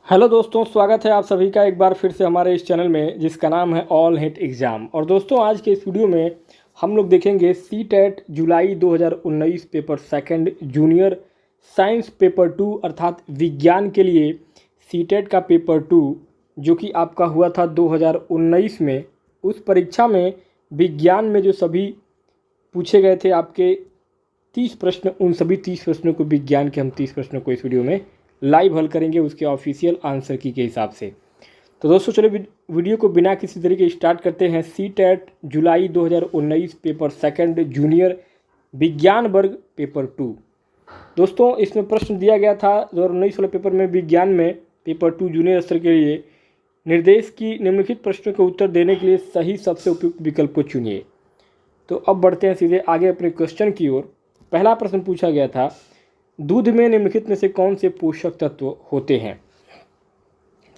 Hello दोस्तों, स्वागत है आप सभी का एक बार फिर से हमारे इस चैनल में जिसका नाम है ऑल हिट एग्ज़ाम। और दोस्तों, आज के इस वीडियो में हम लोग देखेंगे सीटेट जुलाई 2019 paper second junior science paper 2 अर्थात विज्ञान के लिए सीटेट का पेपर 2 जो कि आपका हुआ था 2019 में। उस परीक्षा में विज्ञान में जो सभी पूछे गए थे आपके 30 प्रश्न, उन सभी 30 प्रश्नों को, विज्ञान के हम 30 प्रश्नों को इस वीडियो में लाइव हल करेंगे उसके ऑफिशियल आंसर की के हिसाब से। तो दोस्तों चलो वीडियो को बिना किसी तरीके स्टार्ट करते हैं। सीटेट जुलाई 2019 पेपर सेकंड जूनियर विज्ञान वर्ग पेपर 2। दोस्तों, इसमें प्रश्न दिया गया था 2019 वाले पेपर में विज्ञान में पेपर 2 जूनियर स्तर के लिए निर्देश की निम्नलिखित प्रश्नों के उत्तर देने के लिए सही सबसे उपयुक्त विकल्प को चुनिए। तो अब बढ़ते हैं सीधे आगे अपने क्वेश्चन की ओर। पहला प्रश्न पूछा गया था, दूध में निम्नलिखित में से कौन से पोषक तत्व होते हैं।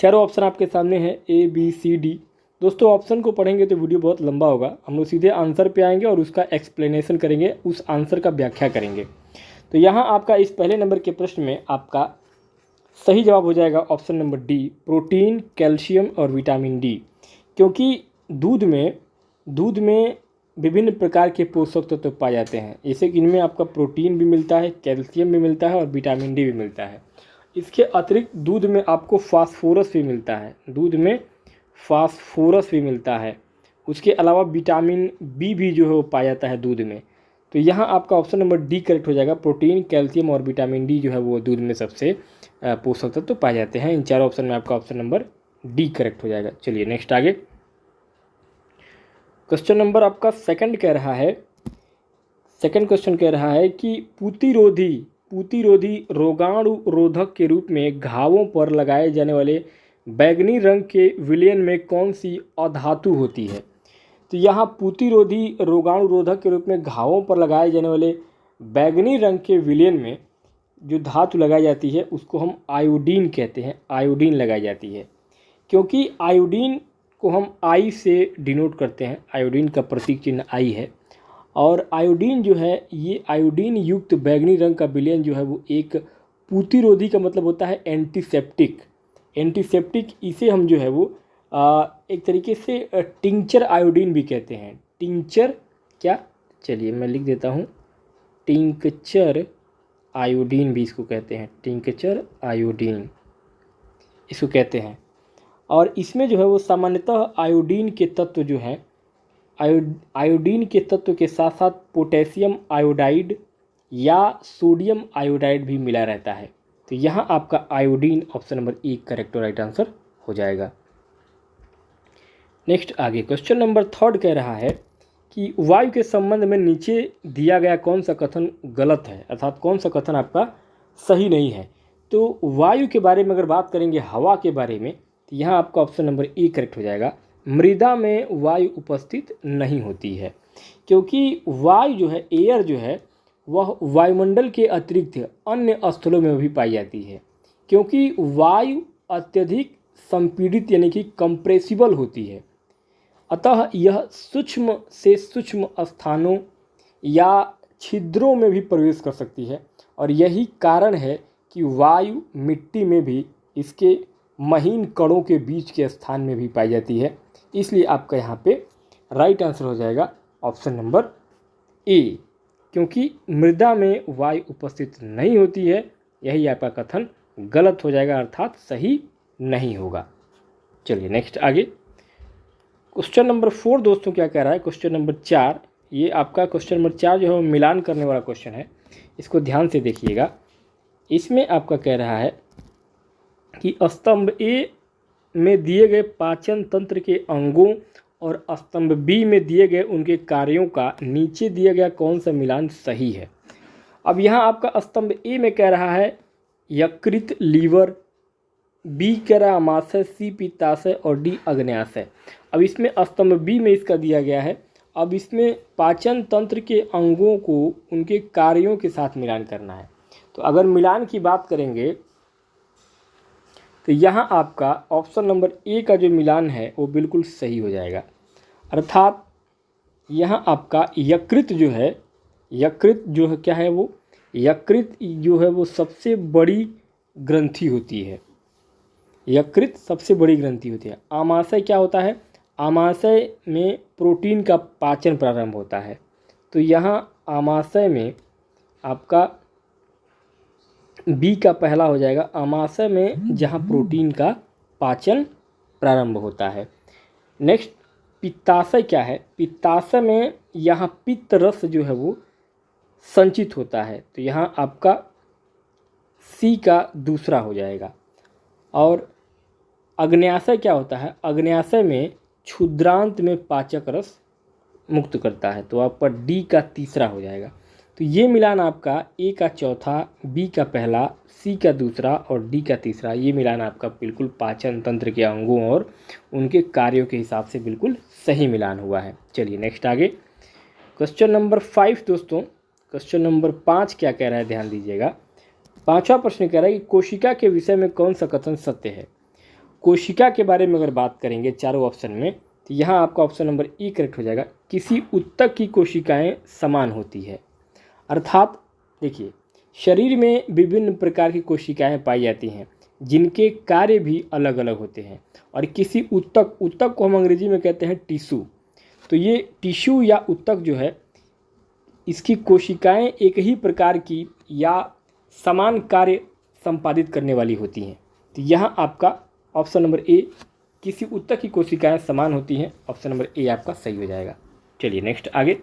चारों ऑप्शन आपके सामने हैं, ए बी सी डी। दोस्तों, ऑप्शन को पढ़ेंगे तो वीडियो बहुत लंबा होगा, हम लोग सीधे आंसर पे आएंगे और उसका एक्सप्लेनेशन करेंगे, उस आंसर का व्याख्या करेंगे। तो यहाँ आपका इस पहले नंबर के प्रश्न में आपका सही जवाब हो जाएगा option number D, protein, calcium और विटामिन डी। क्योंकि दूध में विभिन्न प्रकार के पोषक तत्व पाए जाते हैं, जैसे कि इनमें आपका प्रोटीन भी मिलता है, कैल्शियम भी मिलता है और विटामिन डी भी मिलता है। इसके अतिरिक्त दूध में आपको फास्फोरस भी मिलता है, उसके अलावा विटामिन बी भी जो है वो पाया जाता है दूध में। तो यहाँ आपका ऑप्शन नंबर डी करेक्ट हो जाएगा। प्रोटीन, कैल्शियम और विटामिन डी जो है वो दूध में सबसे पोषक तत्व पाए जाते हैं। इन चारों ऑप्शन में आपका ऑप्शन नंबर डी करेक्ट हो जाएगा। चलिए नेक्स्ट आगे। क्वेश्चन नंबर आपका सेकंड क्वेश्चन कह रहा है कि पूतिरोधी रोगाणु रोधक के रूप में घावों पर लगाए जाने वाले बैंगनी रंग के विलयन में कौन सी अधातु होती है। तो यहाँ पूतिरोधी रोगाणु रोधक के रूप में घावों पर लगाए जाने वाले बैंगनी रंग के विलयन में जो धातु लगाई जाती है उसको हम आयोडीन कहते हैं। आयोडीन लगाई जाती है क्योंकि आयोडीन को हम आई से डिनोट करते हैं, आयोडीन का प्रतीक चिन्ह आई है। और आयोडीन जो है, ये आयोडीन युक्त बैंगनी रंग का विलयन जो है वो एक पूतिरोधी का मतलब होता है एंटीसेप्टिक। इसे हम जो है वो एक तरीके से टिंचर आयोडीन भी कहते हैं। टिंचर क्या, चलिए मैं लिख देता हूँ, टिंचर आयोडीन भी इसको कहते हैं, टिंचर आयोडीन इसको कहते हैं। और इसमें जो है वो सामान्यतः आयोडीन के तत्व जो हैं, आयोडीन के तत्व के साथ साथ पोटेशियम आयोडाइड या सोडियम आयोडाइड भी मिला रहता है। तो यहाँ आपका iodine option number A correct और राइट आंसर हो जाएगा। नेक्स्ट आगे क्वेश्चन नंबर थर्ड कह रहा है कि वायु के संबंध में नीचे दिया गया कौन सा कथन गलत है, अर्थात कौन सा कथन आपका सही नहीं है। तो वायु के बारे में अगर बात करेंगे, हवा के बारे में, तो यहाँ आपका ऑप्शन नंबर ए करेक्ट हो जाएगा। मृदा में वायु उपस्थित नहीं होती है क्योंकि वायु जो है, एयर जो है, वह वायुमंडल के अतिरिक्त अन्य स्थलों में भी पाई जाती है। क्योंकि वायु अत्यधिक संपीड़ित यानी कि कंप्रेसिबल होती है, अतः यह सूक्ष्म से सूक्ष्म स्थानों या छिद्रों में भी प्रवेश कर सकती है। और यही कारण है कि वायु मिट्टी में भी इसके महीन कणों के बीच के स्थान में भी पाई जाती है। इसलिए आपका यहाँ पे राइट आंसर हो जाएगा ऑप्शन नंबर ए, क्योंकि मृदा में वायु उपस्थित नहीं होती है। यही आपका कथन गलत हो जाएगा, अर्थात सही नहीं होगा। चलिए नेक्स्ट आगे क्वेश्चन नंबर 4 दोस्तों क्या कह रहा है। क्वेश्चन नंबर 4, ये आपका क्वेश्चन नंबर 4 जो है मिलान करने वाला क्वेश्चन है, इसको ध्यान से देखिएगा। इसमें आपका कह रहा है कि स्तंभ ए में दिए गए पाचन तंत्र के अंगों और स्तंभ बी में दिए गए उनके कार्यों का नीचे दिया गया कौन सा मिलान सही है। अब यहाँ आपका स्तंभ ए में कह रहा है यकृत लीवर, बी कह रहा है अमाशय, सी पित्ताशय और डी अग्न्याशय। अब इसमें स्तंभ बी में इसका दिया गया है। अब इसमें पाचन तंत्र के अंगों को उनके कार्यों के साथ मिलान करना है। तो अगर मिलान की बात करेंगे तो यहाँ आपका ऑप्शन नंबर ए का जो मिलान है वो बिल्कुल सही हो जाएगा। अर्थात यहाँ आपका यकृत जो है क्या है, वो यकृत जो है वो सबसे बड़ी ग्रंथि होती है। यकृत सबसे बड़ी ग्रंथि होती है। आमाशय क्या होता है? आमाशय में प्रोटीन का पाचन प्रारंभ होता है। तो यहाँ आमाशय में आपका बी का पहला हो जाएगा, आमाशय में जहाँ प्रोटीन का पाचन प्रारंभ होता है। नेक्स्ट पित्ताशय क्या है? पित्ताशय में यहाँ पित्त रस जो है वो संचित होता है। तो यहाँ आपका सी का दूसरा हो जाएगा। और अग्न्याशय क्या होता है? अग्न्याशय में क्षुद्रांत में पाचक रस मुक्त करता है। तो आपका डी का तीसरा हो जाएगा। तो ये मिलान आपका ए का चौथा, बी का पहला, सी का दूसरा और डी का तीसरा, ये मिलान आपका बिल्कुल पाचन तंत्र के अंगों और उनके कार्यों के हिसाब से बिल्कुल सही मिलान हुआ है। चलिए नेक्स्ट आगे क्वेश्चन नंबर 5 दोस्तों। क्वेश्चन नंबर 5 क्या कह रहा है, ध्यान दीजिएगा। पांचवा प्रश्न कह रहा है कि कोशिका के विषय में कौन सा कथन सत्य है। कोशिका के बारे में अगर बात करेंगे चारों ऑप्शन में, तो यहाँ आपका ऑप्शन नंबर ई करेक्ट हो जाएगा। किसी ऊतक की कोशिकाएं समान होती है। अर्थात देखिए, शरीर में विभिन्न प्रकार की कोशिकाएं पाई जाती हैं जिनके कार्य भी अलग अलग होते हैं। और किसी ऊतक को हम अंग्रेजी में कहते हैं टिश्यू। तो ये टिश्यू या ऊतक जो है, इसकी कोशिकाएं एक ही प्रकार की या समान कार्य संपादित करने वाली होती हैं। तो यहाँ आपका ऑप्शन नंबर ए, किसी ऊतक की कोशिकाएं समान होती हैं, ऑप्शन नंबर ए आपका सही हो जाएगा। चलिए नेक्स्ट आगे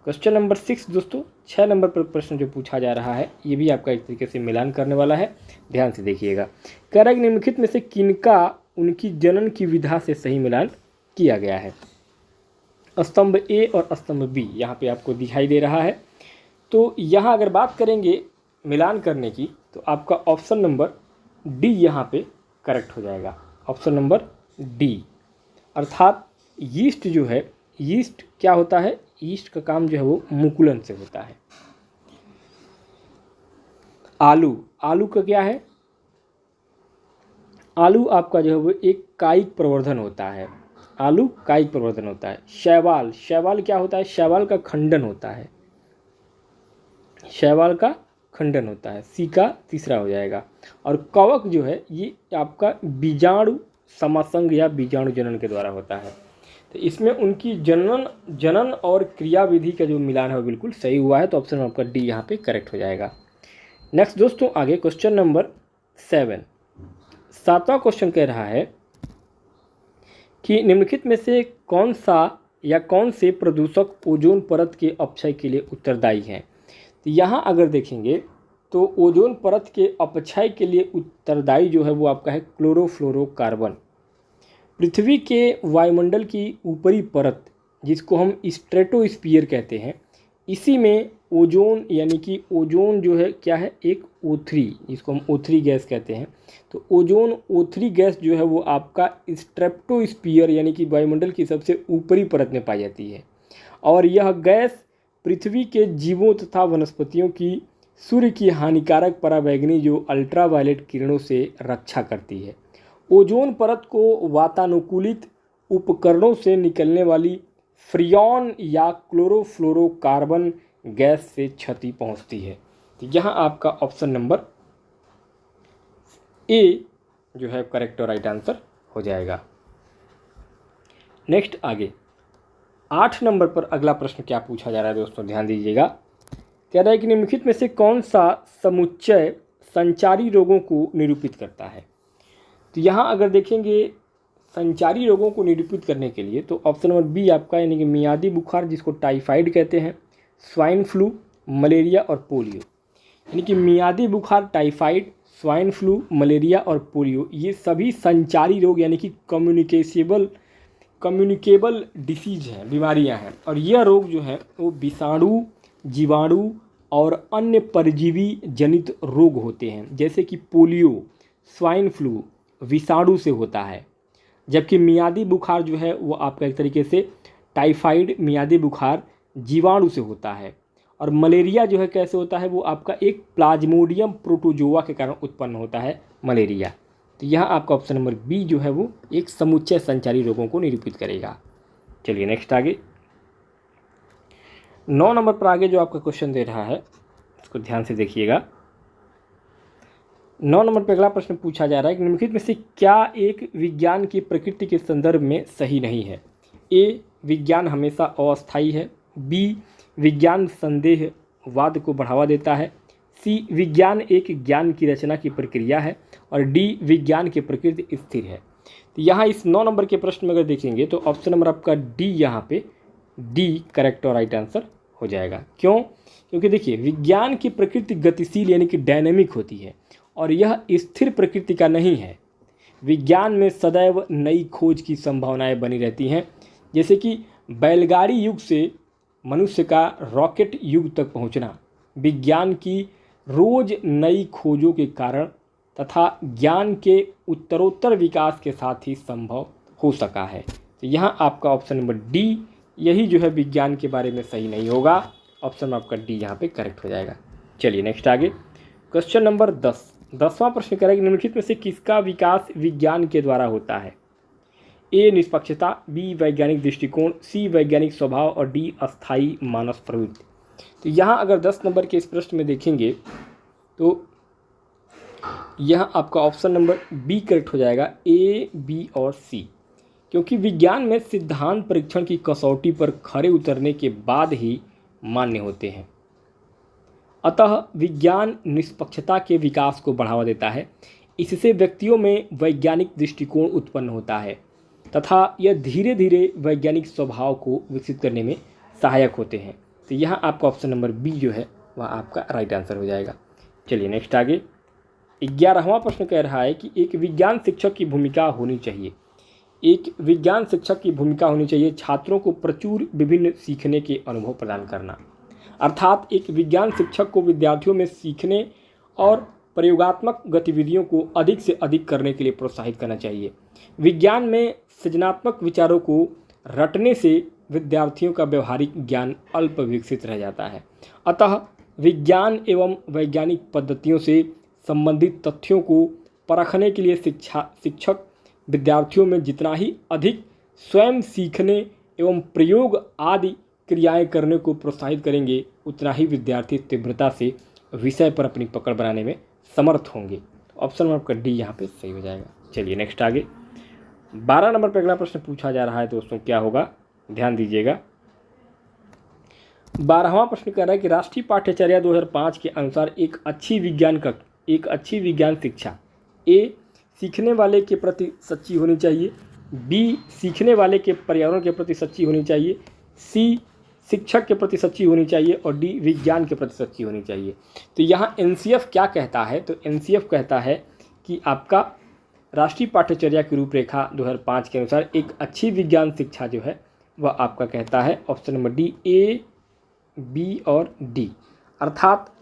क्वेश्चन नंबर 6 दोस्तों। 6 नंबर पर प्रश्न जो पूछा जा रहा है, ये भी आपका एक तरीके से मिलान करने वाला है, ध्यान से देखिएगा। कह रहा है कि निम्नलिखित में से किनका उनकी जनन की विधा से सही मिलान किया गया है। स्तंभ ए और स्तंभ बी यहाँ पे आपको दिखाई दे रहा है। तो यहाँ अगर बात करेंगे मिलान करने की, तो आपका ऑप्शन नंबर डी यहाँ पे करेक्ट हो जाएगा, ऑप्शन नंबर डी। अर्थात यीस्ट जो है, यीस्ट क्या होता है? यीस्ट का काम जो है वो मुकुलन से होता है। आलू का क्या है? आलू आपका जो है वो एक कायिक प्रवर्धन होता है। आलू कायिक प्रवर्धन होता है। शैवाल क्या होता है? शैवाल का खंडन होता है। शैवाल का खंडन होता है, सी का तीसरा हो जाएगा। और कवक जो है, ये आपका बीजाणु समासंग या बीजाणु जनन के द्वारा होता है। तो इसमें उनकी जनन और क्रिया विधि का जो मिलान है वो बिल्कुल सही हुआ है। तो ऑप्शन आपका डी यहाँ पे करेक्ट हो जाएगा। नेक्स्ट दोस्तों आगे क्वेश्चन नंबर 7। 7वां क्वेश्चन कह रहा है कि निम्नलिखित में से कौन सा या कौन से प्रदूषक ओजोन परत के अपक्षय के लिए उत्तरदायी हैं। तो यहाँ अगर देखेंगे तो ओजोन परत के अपक्षय के लिए उत्तरदायी जो है वो आपका है क्लोरोफ्लोरोकार्बन। पृथ्वी के वायुमंडल की ऊपरी परत, जिसको हम स्ट्रेटोस्फीयर कहते हैं, इसी में ओजोन यानी कि ओजोन जो है क्या है, एक O3, जिसको हम O3 गैस कहते हैं। तो ओजोन O3 गैस जो है वो आपका स्ट्रेटोस्फीयर यानी कि वायुमंडल की सबसे ऊपरी परत में पाई जाती है। और यह गैस पृथ्वी के जीवों तथा वनस्पतियों की सूर्य की हानिकारक पराबैंगनी जो अल्ट्रावायलेट किरणों से रक्षा करती है। ओजोन परत को वातानुकूलित उपकरणों से निकलने वाली फ्रियॉन या क्लोरोफ्लोरोकार्बन गैस से क्षति पहुंचती है। तो यहाँ आपका ऑप्शन नंबर ए जो है करेक्ट और राइट आंसर हो जाएगा। नेक्स्ट आगे 8 नंबर पर अगला प्रश्न क्या पूछा जा रहा है दोस्तों, ध्यान दीजिएगा। कह रहा है कि निम्नलिखित में से कौन सा समुच्चय संचारी रोगों को निरूपित करता है। तो यहाँ अगर देखेंगे संचारी रोगों को निरूपित करने के लिए, तो ऑप्शन नंबर बी आपका यानी कि मियादी बुखार, जिसको टाइफाइड कहते हैं, स्वाइन फ्लू, मलेरिया और पोलियो। यानी कि मियादी बुखार, टाइफाइड, स्वाइन फ्लू, मलेरिया और पोलियो, ये सभी संचारी रोग यानी कि कम्युनिकेबल डिसीज हैं, बीमारियां हैं। और यह रोग जो है वो विषाणु, जीवाणु और अन्य परजीवी जनित रोग होते हैं। जैसे कि पोलियो, स्वाइन फ्लू विषाणु से होता है, जबकि मियादी बुखार जो है वो आपका एक तरीके से टाइफाइड, मियादी बुखार जीवाणु से होता है। और मलेरिया जो है कैसे होता है, वो आपका एक प्लाज्मोडियम प्रोटोजोआ के कारण उत्पन्न होता है मलेरिया। तो यहाँ आपका ऑप्शन नंबर बी जो है वो एक समुच्चय संचारी रोगों को निरूपित करेगा। चलिए नेक्स्ट आगे 9 नंबर पर आगे जो आपका क्वेश्चन दे रहा है उसको ध्यान से देखिएगा। 9 नंबर पर अगला प्रश्न पूछा जा रहा है कि निम्नलिखित में से क्या एक विज्ञान की प्रकृति के संदर्भ में सही नहीं है। ए, विज्ञान हमेशा अस्थायी है। बी, विज्ञान संदेहवाद को बढ़ावा देता है। सी, विज्ञान एक ज्ञान की रचना की प्रक्रिया है। और डी, विज्ञान की प्रकृति स्थिर है। तो यहाँ इस 9 नंबर के प्रश्न में अगर देखेंगे तो ऑप्शन नंबर आपका डी, यहाँ पे डी करेक्ट और राइट आंसर हो जाएगा। क्यों? क्योंकि देखिए विज्ञान की प्रकृति गतिशील यानी कि डायनेमिक होती है और यह स्थिर प्रकृति का नहीं है। विज्ञान में सदैव नई खोज की संभावनाएं बनी रहती हैं, जैसे कि बैलगाड़ी युग से मनुष्य का रॉकेट युग तक पहुंचना विज्ञान की रोज नई खोजों के कारण तथा ज्ञान के उत्तरोत्तर विकास के साथ ही संभव हो सका है। तो यहाँ आपका ऑप्शन नंबर डी यही जो है विज्ञान के बारे में सही नहीं होगा। ऑप्शन आपका डी यहाँ पे करेक्ट हो जाएगा। चलिए नेक्स्ट आगे, क्वेश्चन नंबर 10वां प्रश्न कह रहा है कि निम्नलिखित में से किसका विकास विज्ञान के द्वारा होता है। ए, निष्पक्षता। बी, वैज्ञानिक दृष्टिकोण। सी, वैज्ञानिक स्वभाव। और डी, अस्थायी मानव प्रवृत्ति। तो यहाँ अगर 10 नंबर के इस प्रश्न में देखेंगे तो यह आपका ऑप्शन नंबर बी करेक्ट हो जाएगा। ए, बी और सी, क्योंकि विज्ञान में सिद्धांत परीक्षण की कसौटी पर खरे उतरने के बाद ही मान्य होते हैं। अतः विज्ञान निष्पक्षता के विकास को बढ़ावा देता है। इससे व्यक्तियों में वैज्ञानिक दृष्टिकोण उत्पन्न होता है तथा यह धीरे धीरे वैज्ञानिक स्वभाव को विकसित करने में सहायक होते हैं। तो यहाँ आपका ऑप्शन नंबर बी जो है वह आपका राइट आंसर हो जाएगा। चलिए नेक्स्ट आगे, 11वां प्रश्न कह रहा है कि एक विज्ञान शिक्षक की भूमिका होनी चाहिए। एक विज्ञान शिक्षक की भूमिका होनी चाहिए छात्रों को प्रचुर विभिन्न सीखने के अनुभव प्रदान करना। अर्थात एक विज्ञान शिक्षक को विद्यार्थियों में सीखने और प्रयोगात्मक गतिविधियों को अधिक से अधिक करने के लिए प्रोत्साहित करना चाहिए। विज्ञान में सृजनात्मक विचारों को रटने से विद्यार्थियों का व्यवहारिक ज्ञान अल्प विकसित रह जाता है। अतः विज्ञान एवं वैज्ञानिक पद्धतियों से संबंधित तथ्यों को परखने के लिए शिक्षक विद्यार्थियों में जितना ही अधिक स्वयं सीखने एवं प्रयोग आदि क्रियाएं करने को प्रोत्साहित करेंगे उतना ही विद्यार्थी तीव्रता से विषय पर अपनी पकड़ बनाने में समर्थ होंगे। ऑप्शन नंबर आपका डी यहाँ पे सही हो जाएगा। चलिए नेक्स्ट आगे, 12 नंबर पर अगला प्रश्न पूछा जा रहा है दोस्तों, क्या होगा ध्यान दीजिएगा। 12वां प्रश्न कह रहा है कि राष्ट्रीय पाठ्यचर्या 2005 के अनुसार एक अच्छी विज्ञान शिक्षा ए, सीखने वाले के प्रति सच्ची होनी चाहिए। बी, सीखने वाले के पर्यावरण के प्रति सच्ची होनी चाहिए। सी, शिक्षक के प्रति सच्ची होनी चाहिए। और डी, विज्ञान के प्रति सच्ची होनी चाहिए। तो यहाँ एनसीएफ क्या कहता है, तो एनसीएफ कहता है कि आपका राष्ट्रीय पाठ्यचर्या की रूपरेखा 2005 के अनुसार एक अच्छी विज्ञान शिक्षा जो है वह आपका कहता है ऑप्शन नंबर डी, ए, बी और डी। अर्थात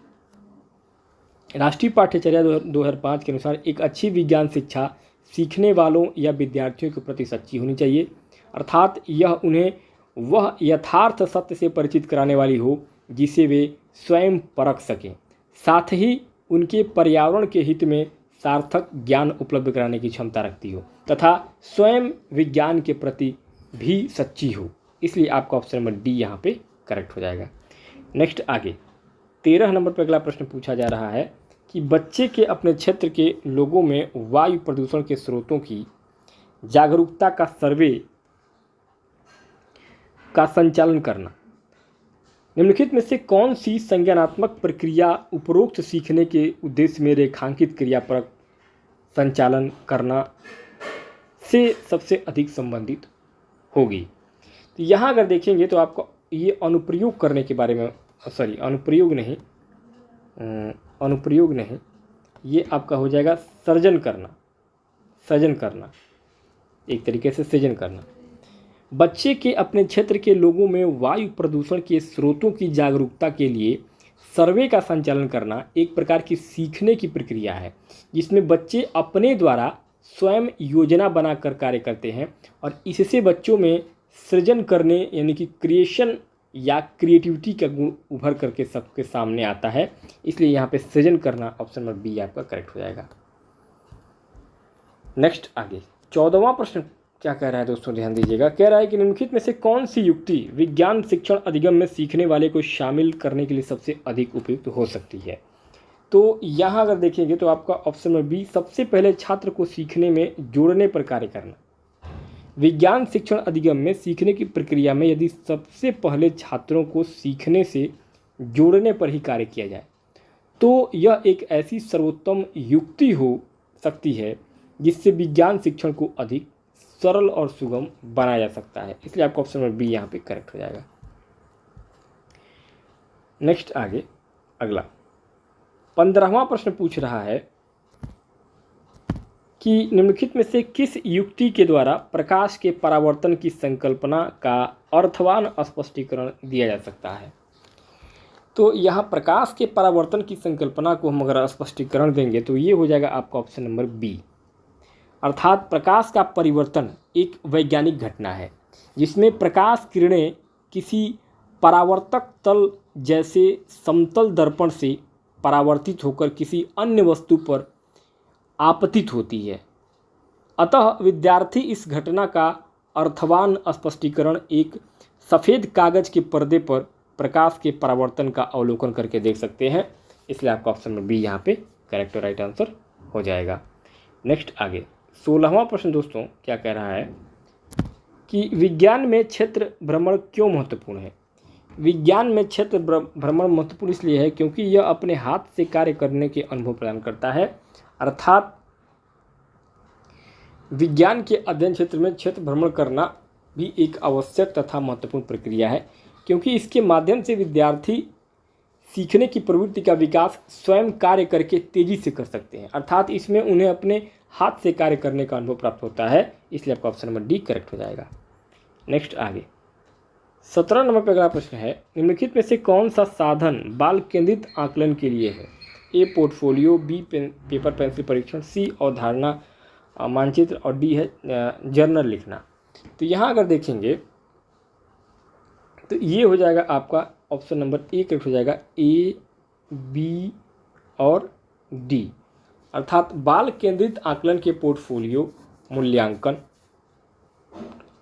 राष्ट्रीय पाठ्यचर्या 2005 के अनुसार एक अच्छी विज्ञान शिक्षा सीखने वालों या विद्यार्थियों के प्रति सच्ची होनी चाहिए। अर्थात यह उन्हें वह यथार्थ सत्य से परिचित कराने वाली हो जिसे वे स्वयं परख सकें, साथ ही उनके पर्यावरण के हित में सार्थक ज्ञान उपलब्ध कराने की क्षमता रखती हो तथा स्वयं विज्ञान के प्रति भी सच्ची हो। इसलिए आपका ऑप्शन नंबर डी यहाँ पे करेक्ट हो जाएगा। नेक्स्ट आगे, 13 नंबर पर अगला प्रश्न पूछा जा रहा है कि बच्चे के अपने क्षेत्र के लोगों में वायु प्रदूषण के स्रोतों की जागरूकता का सर्वे का संचालन करना। निम्नलिखित में से कौन सी संज्ञानात्मक प्रक्रिया उपरोक्त सीखने के उद्देश्य में रेखांकित क्रियापरक संचालन करना से सबसे अधिक संबंधित होगी। तो यहाँ अगर देखेंगे तो आपको ये अनुप्रयोग करने के बारे में अनुप्रयोग नहीं, ये आपका हो जाएगा सृजन करना, एक तरीके से सृजन करना। बच्चे के अपने क्षेत्र के लोगों में वायु प्रदूषण के स्रोतों की जागरूकता के लिए सर्वे का संचालन करना एक प्रकार की सीखने की प्रक्रिया है जिसमें बच्चे अपने द्वारा स्वयं योजना बनाकर कार्य करते हैं और इससे बच्चों में सृजन करने यानी कि क्रिएशन या क्रिएटिविटी का गुण उभर करके सबके सामने आता है। इसलिए यहाँ पे सृजन करना ऑप्शन नंबर बी आपका करेक्ट हो जाएगा। नेक्स्ट आगे 14वां प्रश्न क्या कह रहा है दोस्तों, ध्यान दीजिएगा। कह रहा है कि निम्नलिखित में से कौन सी युक्ति विज्ञान शिक्षण अधिगम में सीखने वाले को शामिल करने के लिए सबसे अधिक उपयुक्त हो सकती है। तो यहाँ अगर देखेंगे तो आपका ऑप्शन नंबर बी, सबसे पहले छात्र को सीखने में जोड़ने पर कार्य करना। विज्ञान शिक्षण अधिगम में सीखने की प्रक्रिया में यदि सबसे पहले छात्रों को सीखने से जोड़ने पर ही कार्य किया जाए तो यह एक ऐसी सर्वोत्तम युक्ति हो सकती है जिससे विज्ञान शिक्षण को अधिक सरल और सुगम बनाया जा सकता है। इसलिए आपका ऑप्शन नंबर बी यहाँ पे करेक्ट हो जाएगा। नेक्स्ट आगे अगला 15वां प्रश्न पूछ रहा है कि निम्नलिखित में से किस युक्ति के द्वारा प्रकाश के परावर्तन की संकल्पना का अर्थवान स्पष्टीकरण दिया जा सकता है। तो यहाँ प्रकाश के परावर्तन की संकल्पना को हम अगर स्पष्टीकरण देंगे तो ये हो जाएगा आपका ऑप्शन नंबर बी, अर्थात प्रकाश का परिवर्तन एक वैज्ञानिक घटना है जिसमें प्रकाश किरणें किसी परावर्तक तल जैसे समतल दर्पण से परावर्तित होकर किसी अन्य वस्तु पर आपतित होती है। अतः विद्यार्थी इस घटना का अर्थवान स्पष्टीकरण एक सफ़ेद कागज के पर्दे पर प्रकाश के परावर्तन का अवलोकन करके देख सकते हैं। इसलिए आपका ऑप्शन नंबर बी यहाँ पे करेक्ट और राइट आंसर हो जाएगा। नेक्स्ट आगे 16वां प्रश्न दोस्तों क्या कह रहा है कि विज्ञान में क्षेत्र भ्रमण क्यों महत्वपूर्ण है। विज्ञान में क्षेत्र भ्रमण महत्वपूर्ण इसलिए है क्योंकि यह अपने हाथ से कार्य करने के अनुभव प्रदान करता है, अर्थात विज्ञान के अध्ययन क्षेत्र में क्षेत्र भ्रमण करना भी एक आवश्यक तथा महत्वपूर्ण प्रक्रिया है क्योंकि इसके माध्यम से विद्यार्थी सीखने की प्रवृत्ति का विकास स्वयं कार्य करके तेजी से कर सकते हैं, अर्थात इसमें उन्हें अपने हाथ से कार्य करने का अनुभव प्राप्त होता है। इसलिए आपका ऑप्शन नंबर डी करेक्ट हो जाएगा। नेक्स्ट आगे 17 नंबर पर अगला प्रश्न है, निम्नलिखित में से कौन सा साधन बाल केंद्रित आकलन के लिए है। A portfolio, B paper pencil परीक्षण, सी अवधारणा मानचित्र और डी है जर्नल लिखना। तो यहाँ अगर देखेंगे तो ये हो जाएगा आपका ऑप्शन नंबर ए करेक्ट हो जाएगा, ए बी और डी, अर्थात बाल केंद्रित आकलन के पोर्टफोलियो मूल्यांकन,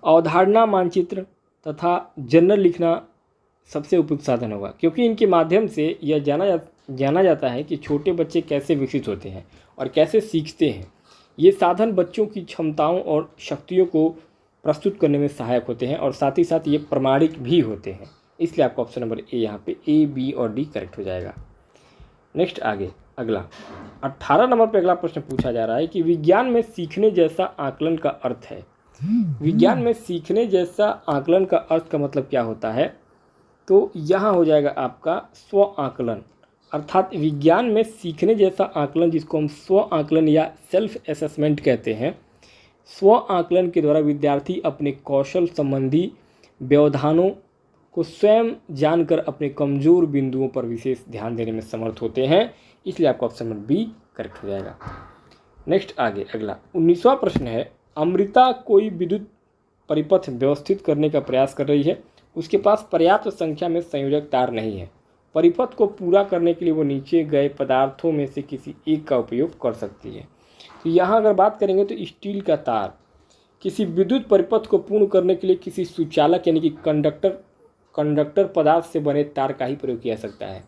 अवधारणा मानचित्र तथा जर्नल लिखना सबसे उपयुक्त साधन होगा क्योंकि इनके माध्यम से यह जाना जाता है कि छोटे बच्चे कैसे विकसित होते हैं और कैसे सीखते हैं। ये साधन बच्चों की क्षमताओं और शक्तियों को प्रस्तुत करने में सहायक होते हैं और साथ ही साथ ये प्रमाणिक भी होते हैं। इसलिए आपका ऑप्शन नंबर ए यहाँ पे ए, बी और डी करेक्ट हो जाएगा। नेक्स्ट आगे अगला 18 नंबर पे अगला प्रश्न पूछा जा रहा है कि विज्ञान में सीखने जैसा आकलन का अर्थ है। विज्ञान में सीखने जैसा आकलन का अर्थ का मतलब क्या होता है। तो यहाँ हो जाएगा आपका स्व आकलन, अर्थात विज्ञान में सीखने जैसा आकलन जिसको हम स्व आकलन या सेल्फ असेसमेंट कहते हैं। स्व आकलन के द्वारा विद्यार्थी अपने कौशल संबंधी व्यवधानों को स्वयं जानकर अपने कमज़ोर बिंदुओं पर विशेष ध्यान देने में समर्थ होते हैं। इसलिए आपका ऑप्शन नंबर बी करेक्ट हो जाएगा। नेक्स्ट आगे अगला 19वां प्रश्न है, अमृता कोई विद्युत परिपथ व्यवस्थित करने का प्रयास कर रही है। उसके पास पर्याप्त संख्या में संयोजक तार नहीं है। परिपथ को पूरा करने के लिए वो नीचे गए पदार्थों में से किसी एक का उपयोग कर सकती है। तो यहाँ अगर बात करेंगे तो स्टील का तार किसी विद्युत परिपथ को पूर्ण करने के लिए किसी सुचालक यानी कि कंडक्टर पदार्थ से बने तार का ही प्रयोग किया जा सकता है।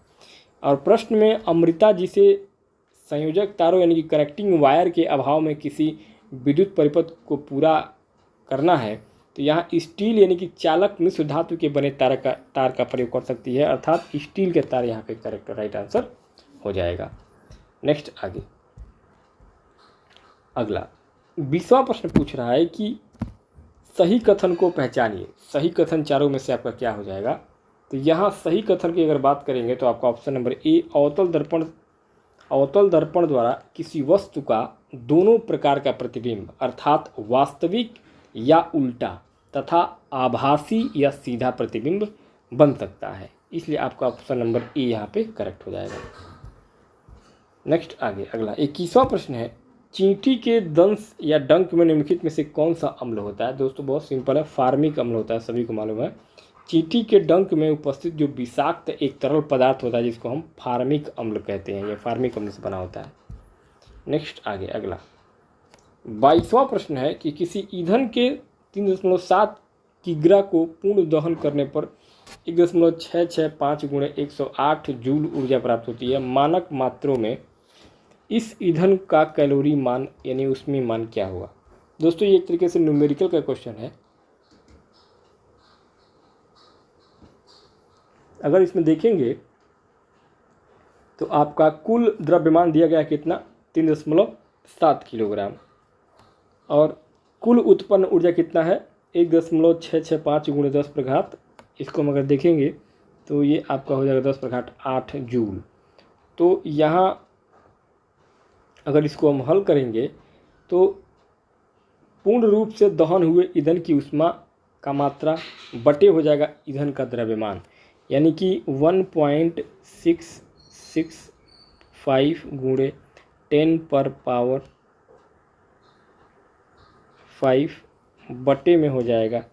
और प्रश्न में अमृता जिसे संयोजक तारों यानी कि कनेक्टिंग वायर के अभाव में किसी विद्युत परिपथ को पूरा करना है तो यहाँ स्टील यानी कि चालक मिश्र धातु के बने तार का प्रयोग कर सकती है, अर्थात स्टील के तार यहाँ पे करेक्ट राइट आंसर हो जाएगा। नेक्स्ट आगे अगला 20वां प्रश्न पूछ रहा है कि सही कथन को पहचानिए। सही कथन चारों में से आपका क्या हो जाएगा। तो यहाँ सही कथन की अगर बात करेंगे तो आपका ऑप्शन नंबर ए अवतल दर्पण द्वारा किसी वस्तु का दोनों प्रकार का प्रतिबिंब अर्थात वास्तविक या उल्टा तथा आभासी या सीधा प्रतिबिंब बन सकता है। इसलिए आपका ऑप्शन नंबर ए यहाँ पे करेक्ट हो जाएगा। नेक्स्ट आगे अगला 21वां प्रश्न है, चींटी के दंश या डंक में निम्नलिखित में से कौन सा अम्ल होता है। दोस्तों बहुत सिंपल है, फार्मिक अम्ल होता है, सभी को मालूम है। चींटी के डंक में उपस्थित जो विषाक्त एक तरल पदार्थ होता है जिसको हम फार्मिक अम्ल कहते हैं, यह फार्मिक अम्ल से बना होता है। नेक्स्ट आगे अगला 22वां प्रश्न है कि किसी ईंधन के 3.7 किग्रा को पूर्ण दहन करने पर 1.665 गुणे 108 जूल ऊर्जा प्राप्त होती है। मानक मात्रों में इस ईंधन का कैलोरी मान यानी उसमें मान क्या होगा। दोस्तों ये एक तरीके से न्यूमेरिकल का क्वेश्चन है। अगर इसमें देखेंगे तो आपका कुल द्रव्यमान दिया गया कितना 3.7 किलोग्राम और कुल उत्पन्न ऊर्जा कितना है 1.665 गुणे 10 पर घात। इसको हम अगर देखेंगे तो ये आपका हो जाएगा 10 पर घात 8 जूल। तो यहाँ अगर इसको हम हल करेंगे तो पूर्ण रूप से दहन हुए ईंधन की ऊष्मा का मात्रा बटे हो जाएगा ईंधन का द्रव्यमान, यानी कि 1.665 गुणे 10 पर पावर 5 बटे में हो जाएगा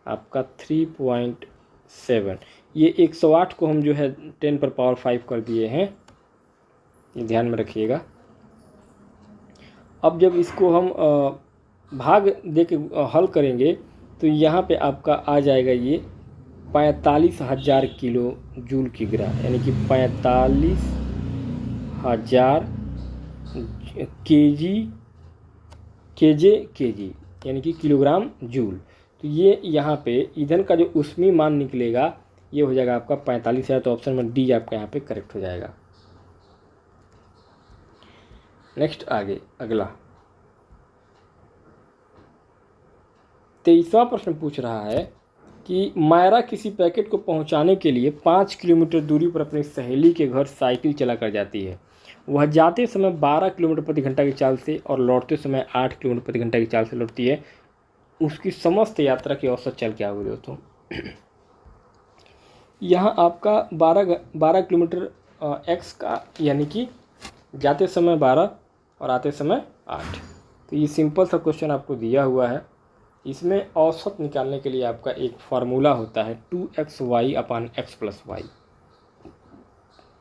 आपका 3.7। ये 108 को हम जो है 10 पर पावर 5 कर दिए हैं, ये ध्यान में रखिएगा। अब जब इसको हम भाग दे के हल करेंगे तो यहाँ पे आपका आ जाएगा ये 45,000 किलो जूल किग्रा, यानी कि 45,000 केजी यानी कि किलोग्राम जूल। तो ये यहाँ पे ईंधन का जो ऊष्मीय मान निकलेगा ये हो जाएगा आपका 45,000। तो ऑप्शन नंबर डी आपका यहाँ पे करेक्ट हो जाएगा। नेक्स्ट आगे अगला 23वां प्रश्न पूछ रहा है कि मायरा किसी पैकेट को पहुंचाने के लिए 5 किलोमीटर दूरी पर अपनी सहेली के घर साइकिल चला कर जाती है। वह जाते समय 12 किलोमीटर प्रति घंटा की चाल से और लौटते समय 8 किलोमीटर प्रति घंटा की चाल से लौटती है। उसकी समस्त यात्रा की औसत चाल क्या होगी दोस्तों। यहाँ आपका 12 किलोमीटर एक्स का, यानी कि जाते समय 12 और आते समय 8। तो ये सिंपल सा क्वेश्चन आपको दिया हुआ है। इसमें औसत निकालने के लिए आपका एक फार्मूला होता है 2xy/x+y।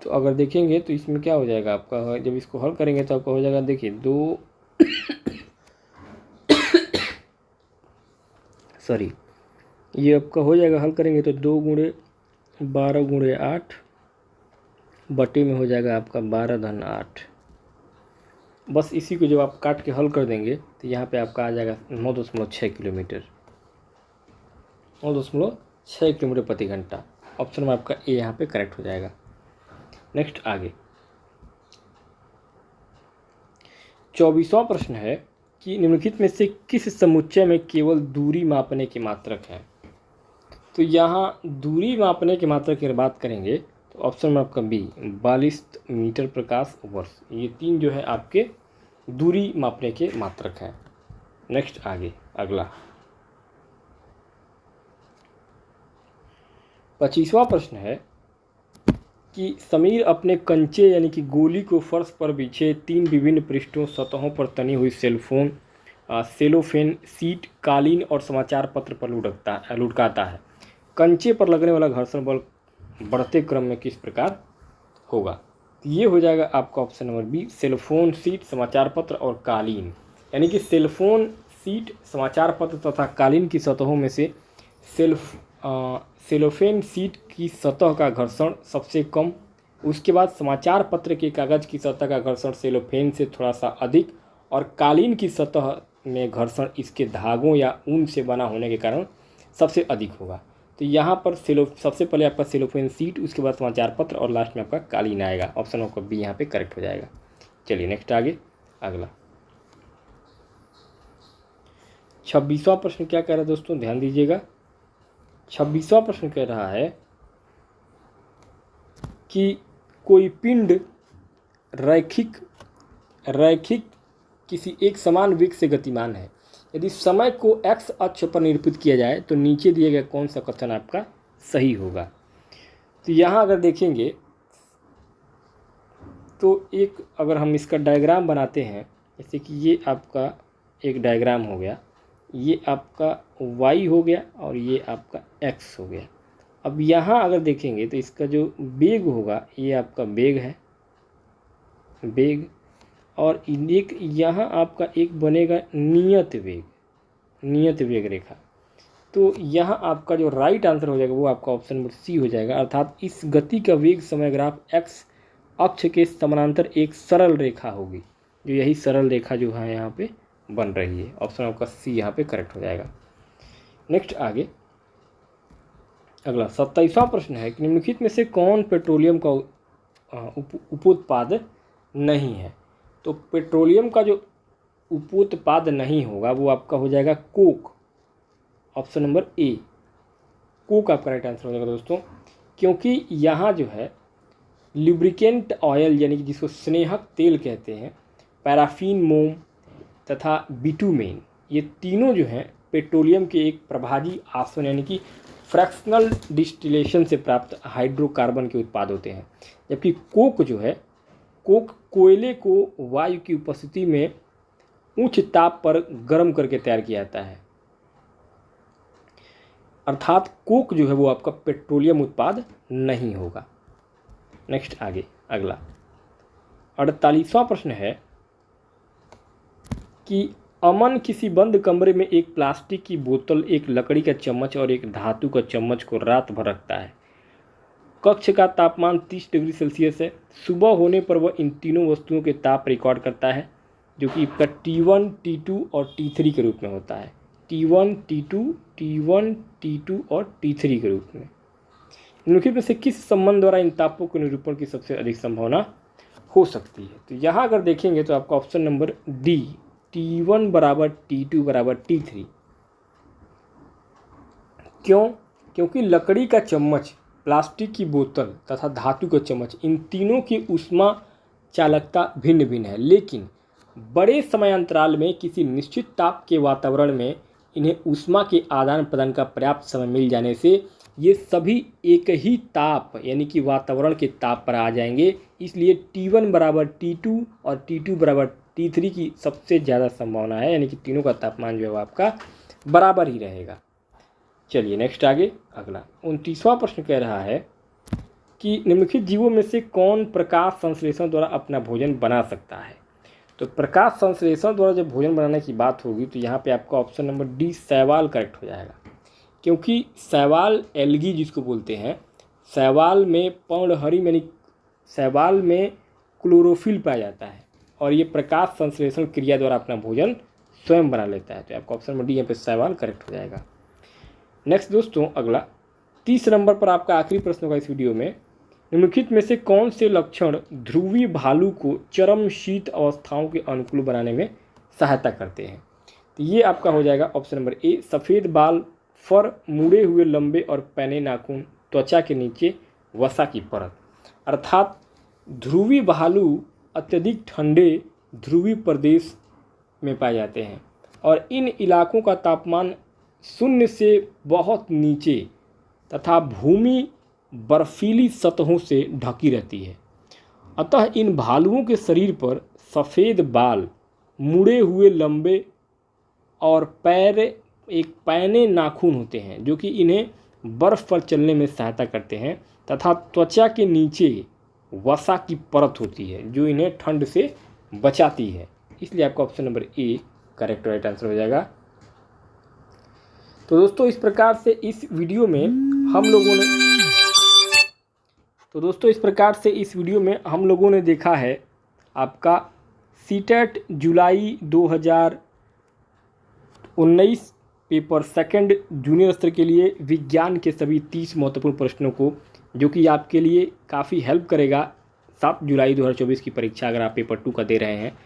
तो अगर देखेंगे तो इसमें क्या हो जाएगा आपका, जब इसको हल करेंगे तो आपका हो जाएगा, देखिए 2 सॉरी ये आपका हो जाएगा, हल करेंगे तो 2 गुणे 12 गुणे 8 बटे में हो जाएगा आपका 12-8। बस इसी को जब आप काट के हल कर देंगे तो यहाँ पे आपका आ जाएगा 9.6 किलोमीटर, 9.6 किलोमीटर प्रति घंटा। ऑप्शन में आपका ए यहाँ पे करेक्ट हो जाएगा। नेक्स्ट आगे 24वां प्रश्न है कि निम्नलिखित में से किस समुच्चय में केवल दूरी मापने के मात्रक हैं। तो यहाँ दूरी मापने के मात्रक की बात करेंगे तो ऑप्शन में आपका बी 42 मीटर प्रकाश वर्ष। ये 3 जो है आपके दूरी मापने के मात्रक हैं। नेक्स्ट आगे अगला 25वां प्रश्न है कि समीर अपने कंचे यानी कि गोली को फर्श पर बिछे 3 विभिन्न पृष्ठों सतहों पर तनी हुई सेलोफेन सीट, कालीन और समाचार पत्र पर लुढ़काता है। कंचे पर लगने वाला घर्षण बल बढ़ते क्रम में किस प्रकार होगा। ये हो जाएगा आपका option number B cellophane sheet, समाचार पत्र और कालीन। यानी कि सेलफोन सीट, समाचार पत्र तथा कालीन की सतहों में से सेलोफेन सीट की सतह का घर्षण सबसे कम, उसके बाद समाचार पत्र के कागज़ की सतह का घर्षण सेलोफेन से थोड़ा सा अधिक और कालीन की सतह में घर्षण इसके धागों या ऊन से बना होने के कारण सबसे अधिक होगा। तो यहाँ पर सबसे पहले आपका सेलोफेन सीट, उसके बाद समाचार पत्र और लास्ट में आपका कालीन आएगा। ऑप्शन आपका बी यहाँ पे करेक्ट हो जाएगा। चलिए नेक्स्ट आगे अगला 26वां प्रश्न क्या कह रहा है दोस्तों, ध्यान दीजिएगा। 26वां प्रश्न कह रहा है कि कोई पिंड रैखिक किसी एक समान वेग से गतिमान है। यदि समय को x अक्ष पर निरूपित किया जाए तो नीचे दिए गए कौन सा कथन आपका सही होगा। तो यहाँ अगर देखेंगे तो एक अगर हम इसका डायग्राम बनाते हैं, जैसे कि ये आपका एक डायग्राम हो गया, ये आपका y हो गया और ये आपका x हो गया। अब यहाँ अगर देखेंगे तो इसका जो वेग होगा ये आपका वेग है, वेग, और यहाँ आपका एक बनेगा नियत वेग रेखा। तो यहाँ आपका जो राइट आंसर हो जाएगा वो आपका ऑप्शन नंबर सी हो जाएगा, अर्थात इस गति का वेग समय ग्राफ एक्स अक्ष के समानांतर एक सरल रेखा होगी, जो यही सरल रेखा जो है यहाँ पे बन रही है। ऑप्शन आपका सी यहाँ पे करेक्ट हो जाएगा। नेक्स्ट आगे अगला 27वां प्रश्न है कि निम्नलिखित में से कौन पेट्रोलियम का उपोत्पाद नहीं है। तो पेट्रोलियम का जो उपोत्पाद नहीं होगा वो आपका हो जाएगा Coke, option number A, Coke आपका राइट आंसर हो जाएगा दोस्तों, क्योंकि यहाँ जो है लुब्रिकेंट ऑयल यानी कि जिसको स्नेहक तेल कहते हैं, पैराफिन, मोम तथा बिटुमेन, ये तीनों जो हैं पेट्रोलियम के एक प्रभाजी आसवन यानी कि फ्रैक्शनल डिस्टिलेशन से प्राप्त हाइड्रोकार्बन के उत्पाद होते हैं। जबकि कोक जो है, कोक कोयले को वायु की उपस्थिति में उच्च ताप पर गर्म करके तैयार किया जाता है, अर्थात कोक जो है वो आपका पेट्रोलियम उत्पाद नहीं होगा। नेक्स्ट आगे अगला 48वां प्रश्न है कि अमन किसी बंद कमरे में एक प्लास्टिक की बोतल, एक लकड़ी का चम्मच और एक धातु का चम्मच को रात भर रखता है। कक्ष का तापमान 30 डिग्री सेल्सियस है। सुबह होने पर वह इन तीनों वस्तुओं के ताप रिकॉर्ड करता है, जो कि इसका T1, T2 और T3 के रूप में होता है। T1, T2 और T3 के रूप में। निम्नलिखित में से किस संबंध द्वारा इन तापों के निरूपण की सबसे अधिक संभावना हो सकती है। तो यहाँ अगर देखेंगे तो आपका ऑप्शन नंबर डी, T1 बराबर T2 बराबर T3। क्यों? क्योंकि लकड़ी का चम्मच, प्लास्टिक की बोतल तथा धातु का चम्मच, इन तीनों की ऊष्मा चालकता भिन्न भिन्न है, लेकिन बड़े समयांतराल में किसी निश्चित ताप के वातावरण में इन्हें ऊष्मा के आदान प्रदान का पर्याप्त समय मिल जाने से ये सभी एक ही ताप यानी कि वातावरण के ताप पर आ जाएंगे। इसलिए T1 बराबर T2 और T2 बराबर T3 की सबसे ज़्यादा संभावना है, यानी कि तीनों का तापमान जो है आपका बराबर ही रहेगा। चलिए नेक्स्ट आगे अगला 29वां प्रश्न कह रहा है कि निम्नलिखित जीवों में से कौन प्रकाश संश्लेषण द्वारा अपना भोजन बना सकता है। तो प्रकाश संश्लेषण द्वारा जब भोजन बनाने की बात होगी तो यहाँ पे आपका ऑप्शन नंबर डी, शैवाल करेक्ट हो जाएगा, क्योंकि शैवाल एल्गी जिसको बोलते हैं, शैवाल में पर्णहरित यानी शैवाल में क्लोरोफिल पाया जाता है और ये प्रकाश संश्लेषण क्रिया द्वारा अपना भोजन स्वयं बना लेता है। तो आपका ऑप्शन नंबर डी यहाँ पे शैवाल करेक्ट हो जाएगा। नेक्स्ट दोस्तों अगला 30 नंबर पर आपका आखिरी प्रश्न होगा इस वीडियो में। निम्नलिखित में से कौन से लक्षण ध्रुवीय भालू को चरम शीत अवस्थाओं के अनुकूल बनाने में सहायता करते हैं। तो ये आपका हो जाएगा ऑप्शन नंबर ए, सफ़ेद बाल, फर, मुड़े हुए लंबे और पैने नाखून, त्वचा के नीचे वसा की परत। अर्थात ध्रुवीय भालू अत्यधिक ठंडे ध्रुवीय प्रदेश में पाए जाते हैं और इन इलाकों का तापमान शून्य से बहुत नीचे तथा भूमि बर्फीली सतहों से ढकी रहती है। अतः इन भालुओं के शरीर पर सफ़ेद बाल, मुड़े हुए लंबे और पैने नाखून होते हैं, जो कि इन्हें बर्फ़ पर चलने में सहायता करते हैं, तथा त्वचा के नीचे वसा की परत होती है जो इन्हें ठंड से बचाती है। इसलिए आपका option number A correct right answer हो जाएगा। तो दोस्तों इस प्रकार से इस वीडियो में हम लोगों ने देखा है आपका सीटेट जुलाई 2019 पेपर सेकंड जूनियर स्तर के लिए विज्ञान के सभी 30 महत्वपूर्ण प्रश्नों को, जो कि आपके लिए काफ़ी हेल्प करेगा 7 जुलाई 2024 की परीक्षा अगर आप पेपर 2 का दे रहे हैं